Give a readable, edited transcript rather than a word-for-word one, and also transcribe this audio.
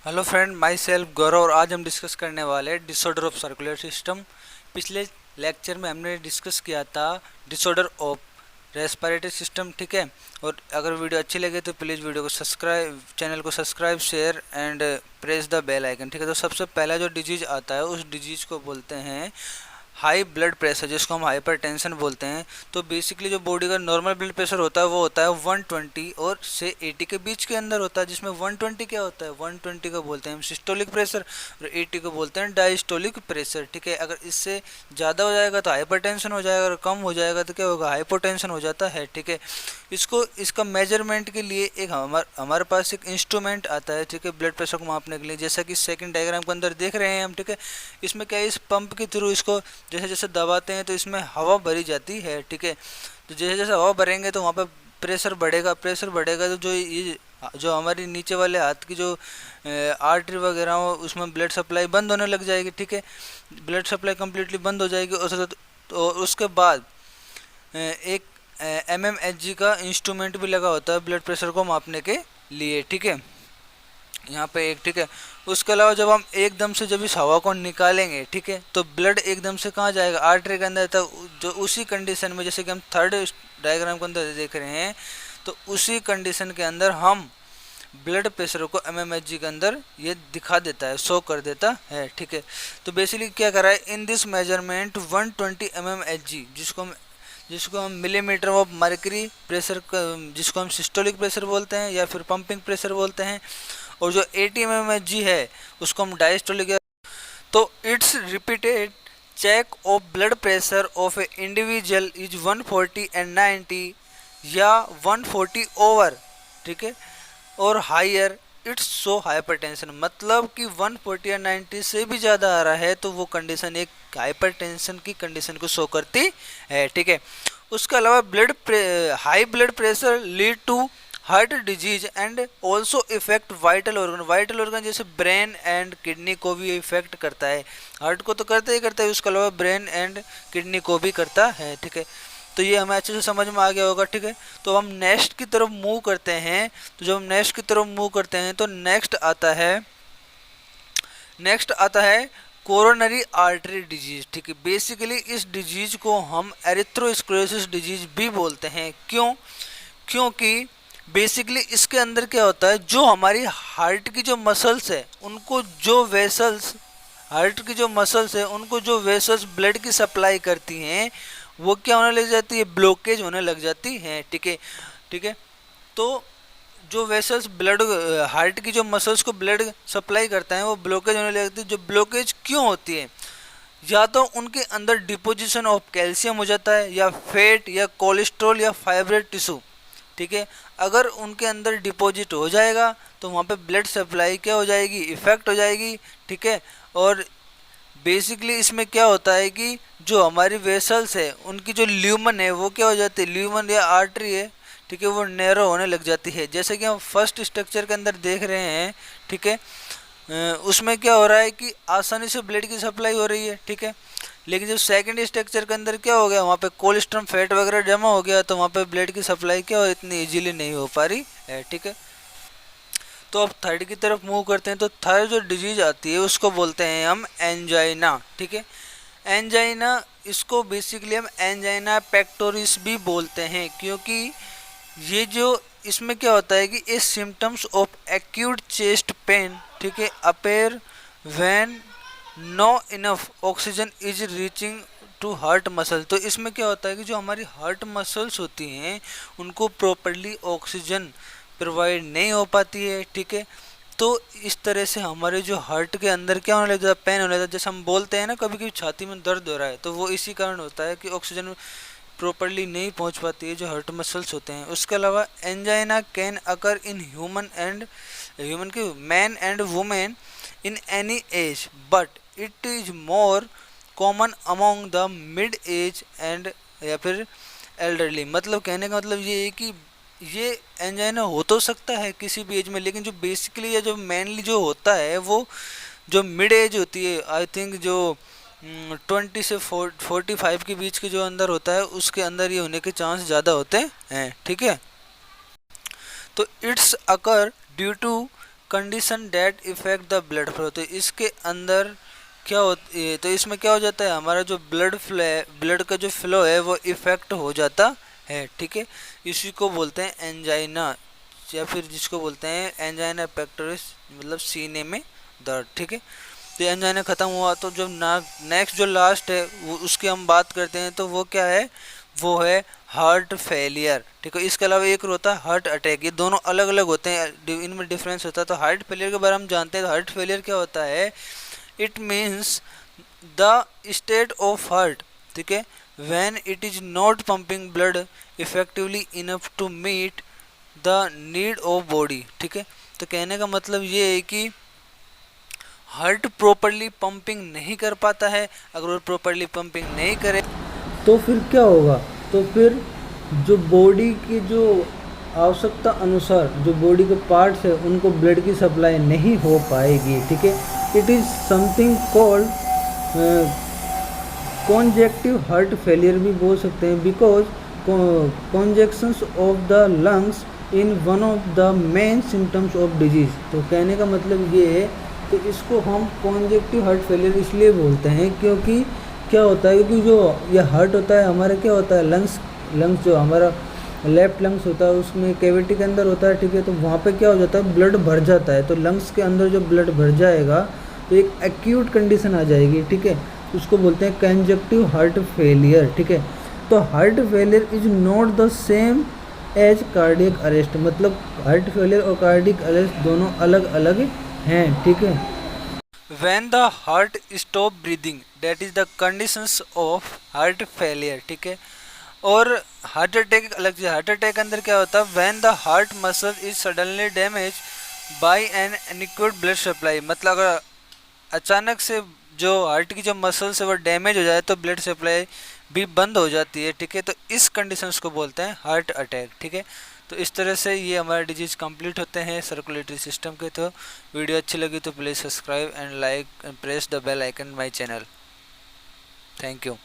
Hello friend, my self गौरव और आज हम डिस्कस करने वाले हैं डिसऑर्डर ऑफ सर्कुलर सिस्टम। पिछले लेक्चर में हमने डिस्कस किया था डिसऑर्डर ऑफ रेस्पिरेटरी सिस्टम, ठीक है। और अगर वीडियो अच्छी लगे तो प्लीज़ वीडियो को सब्सक्राइब, चैनल को subscribe, share and press the bell icon, ठीक है। तो सबसे पहला जो डिजीज आता है उस डिजीज को बोलते हैं हाई ब्लड प्रेशर, जिसको हम हाइपरटेंशन बोलते हैं। तो बेसिकली जो बॉडी का नॉर्मल ब्लड प्रेशर होता है वो होता है 120 और से 80 के बीच के अंदर होता है, जिसमें 120 क्या होता है, 120 को बोलते हैं हम सिस्टोलिक प्रेशर और 80 को बोलते हैं डायस्टोलिक प्रेशर, ठीक है। अगर इससे ज़्यादा हो जाएगा तो हाइपरटेंशन हो जाएगा और कम हो जाएगा तो क्या होगा, हाइपोटेंशन हो जाता है, ठीक है। इसका मेजरमेंट के लिए एक हमारे पास एक इंस्ट्रूमेंट आता है, ठीक है, ब्लड प्रेशर को मापने के लिए, जैसा कि सेकंड डायग्राम के अंदर देख रहे हैं हम, ठीक है। इसमें क्या है, इस पंप के थ्रू इसको जैसे जैसे दबाते हैं तो इसमें हवा भरी जाती है, ठीक है। तो जैसे जैसे हवा भरेंगे तो वहाँ पे प्रेशर बढ़ेगा, प्रेशर बढ़ेगा तो जो हमारी नीचे वाले हाथ की जो आर्टरी वगैरह हो उसमें ब्लड सप्लाई बंद होने लग जाएगी, ठीक है। ब्लड सप्लाई कम्प्लीटली बंद हो जाएगी और उसके बाद एक MMHg का इंस्ट्रूमेंट भी लगा होता है ब्लड प्रेशर को मापने के लिए, ठीक है, यहाँ पे एक, ठीक है। उसके अलावा जब हम एकदम से जब इस हवा को निकालेंगे, ठीक है, तो ब्लड एकदम से कहाँ जाएगा, आर्टरी के अंदर, तब जो उसी कंडीशन में जैसे कि हम थर्ड डायग्राम के अंदर देख रहे हैं, तो उसी कंडीशन के अंदर हम ब्लड प्रेशर को MMHg के अंदर ये दिखा देता है, शो कर देता है, ठीक है। तो बेसिकली क्या करा है, इन दिस मेजरमेंट 120 mmHg, जिसको हम मिलीमीटर ऑफ मर्करी प्रेशर, जिसको हम सिस्टोलिक प्रेशर बोलते हैं या फिर पंपिंग प्रेशर बोलते हैं, और जो 80 mmHg है उसको हम डायस्टोलिक। तो it's repeated check of blood pressure of a individual is 140 and 90 या 140 ओवर, ठीक है, और हायर इट्स सो हाइपरटेंशन, मतलब कि 140 या 90 से भी ज़्यादा आ रहा है तो वो कंडीशन एक हाइपरटेंशन की कंडीशन को शो करती है, ठीक है। उसके अलावा high blood pressure lead to heart disease and also effect vital organ जैसे ब्रेन एंड किडनी को भी इफेक्ट करता है। हार्ट को तो करता ही करता है, उसके अलावा ब्रेन एंड किडनी को भी करता है, ठीक है। तो ये हमें अच्छे से समझ में आ गया होगा, ठीक है। तो हम नेक्स्ट की तरफ मूव करते हैं, तो जब हम नेक्स्ट की तरफ मूव करते हैं तो नेक्स्ट आता है कोरोनरी आर्टरी डिजीज, ठीक है। बेसिकली इस डिजीज को हम एरिथ्रोस्क्लेरोसिस डिजीज भी बोलते हैं। क्योंकि बेसिकली इसके अंदर क्या होता है, जो हमारी हार्ट की जो मसल्स है उनको जो वेसल्स हार्ट की जो मसल्स है उनको जो वेसल्स ब्लड की सप्लाई करती हैं वो क्या होने लग जाती है, ब्लॉकेज होने लग जाती है, ठीक है, ठीक है। तो जो वेसल्स ब्लड हार्ट की जो मसल्स को ब्लड सप्लाई करता है वो ब्लॉकेज होने लग जाती है। जो ब्लॉकेज क्यों होती है, या तो उनके अंदर डिपोजिशन ऑफ कैल्शियम हो जाता है या फैट या कोलेस्ट्रॉल या फाइब्रेट टिश्यू, ठीक है। अगर उनके अंदर डिपॉजिट हो जाएगा तो वहाँ पे ब्लड सप्लाई क्या हो जाएगी, इफेक्ट हो जाएगी, ठीक है। और बेसिकली इसमें क्या होता है कि जो हमारी वेसल्स है उनकी जो ल्यूमन है वो क्या हो जाती है, ल्यूमन या आर्टरी है, ठीक है, वो नैरो होने लग जाती है, जैसे कि हम फर्स्ट स्ट्रक्चर के अंदर देख रहे हैं, ठीक है। उसमें क्या हो रहा है कि आसानी से ब्लड की सप्लाई हो रही है, ठीक है। लेकिन जब सेकंड स्ट्रक्चर के अंदर क्या हो गया, वहाँ पे कोलेस्ट्रॉल फैट वगैरह जमा हो गया तो वहाँ पे ब्लड की सप्लाई क्या हो इतनी इजीली नहीं हो पा रही है, ठीक है। तो अब थर्ड की तरफ मूव करते हैं। तो थर्ड जो डिजीज आती है उसको बोलते हैं हम एंजाइना, ठीक है। एंजाइना, इसको बेसिकली हम एंजाइना पेक्टोरिस भी बोलते हैं, क्योंकि ये जो इसमें क्या होता है कि ये symptoms of acute chest pain, ठीक है, appear when no enough oxygen is reaching to heart muscle. तो इसमें क्या होता है कि जो हमारी हार्ट मसल्स होती हैं उनको प्रॉपरली ऑक्सीजन प्रोवाइड नहीं हो पाती है, ठीक है। तो इस तरह से हमारे जो हार्ट के अंदर क्या होने लगता है, पेन होने लगता है, जैसे हम बोलते हैं ना कभी कभी छाती में दर्द हो रहा है, तो वो इसी कारण होता है कि ऑक्सीजन प्रॉपरली नहीं पहुंच पाती है जो हार्ट मसल्स होते हैं। उसके अलावा angina can occur in human के man and women in any age, but it is more common among the mid age and या फिर एल्डरली। मतलब कहने का मतलब ये है कि ये एंजाइना हो तो सकता है किसी भी एज में, लेकिन जो बेसिकली या जो मेनली जो होता है वो जो मिड एज होती है, आई थिंक जो 20 से 45 के बीच के जो अंदर होता है उसके अंदर ये होने के चांस ज़्यादा होते हैं, ठीक है। तो it's occur due to condition that effect the blood flow. तो इसके अंदर क्या होती है, तो इसमें क्या हो जाता है, हमारा जो ब्लड का जो फ्लो है वो इफेक्ट हो जाता है, ठीक है। इसी को बोलते हैं एंजाइना, या फिर जिसको बोलते हैं एंजाइना पेक्टोरिस, मतलब सीने में दर्द, ठीक है। तो एंजाइना खत्म हुआ तो जो नेक्स्ट जो लास्ट है वो उसकी हम बात करते हैं, तो वो क्या है, वो है हार्ट फेलियर, ठीक है। इसके अलावा एक होता है हार्ट अटैक, ये दोनों अलग अलग होते हैं, इनमें डिफरेंस होता है। तो हार्ट फेलियर के बारे में हम जानते हैं। तो हार्ट फेलियर क्या होता है, it means the state of heart, ठीक है, when it is not pumping blood effectively enough to meet the need of body, ठीक है। तो कहने का मतलब ये है कि हार्ट प्रॉपरली पंपिंग नहीं कर पाता है। अगर वो प्रॉपरली पंपिंग नहीं करे तो फिर क्या होगा, तो फिर जो बॉडी की जो आवश्यकता अनुसार जो बॉडी के पार्ट्स है उनको ब्लड की सप्लाई नहीं हो पाएगी, ठीक है। It is something called congestive heart failure भी बोल सकते हैं, because congestions of the lungs in one of the main symptoms of disease. तो कहने का मतलब ये है, तो इसको हम कॉन्जेक्टिव हार्ट फेलियर इसलिए बोलते हैं क्योंकि क्या होता है, क्योंकि जो ये हार्ट होता है हमारा, क्या होता है, लंग्स जो हमारा लेफ्ट लंग्स होता है उसमें कैविटी के अंदर होता है, ठीक है। तो वहाँ पे क्या हो जाता है, ब्लड भर जाता है। तो लंग्स के अंदर जो ब्लड भर जाएगा तो एक एक्यूट कंडीशन आ जाएगी, ठीक है। उसको बोलते हैं कंजक्टिव हार्ट फेलियर, ठीक है। तो heart failure is not the same as cardiac arrest, मतलब हार्ट फेलियर और कार्डियक अरेस्ट दोनों अलग अलग हैं, ठीक है। when the heart stop breathing, that is the conditions of heart failure, ठीक है। और हार्ट अटैक अलग चीज। हार्ट अटैक अंदर क्या होता है, when the heart muscle is suddenly damaged by an inadequate blood supply, मतलब अगर अचानक से जो हार्ट की जो मसल्स है वो डैमेज हो जाए तो ब्लड सप्लाई भी बंद हो जाती है, ठीक है। तो इस कंडीशंस को बोलते हैं हार्ट अटैक, ठीक है। तो इस तरह से ये हमारे डिजीज कंप्लीट होते हैं सर्कुलेटरी सिस्टम के। तो वीडियो अच्छी लगी तो please subscribe and like and press the bell icon my channel. Thank you.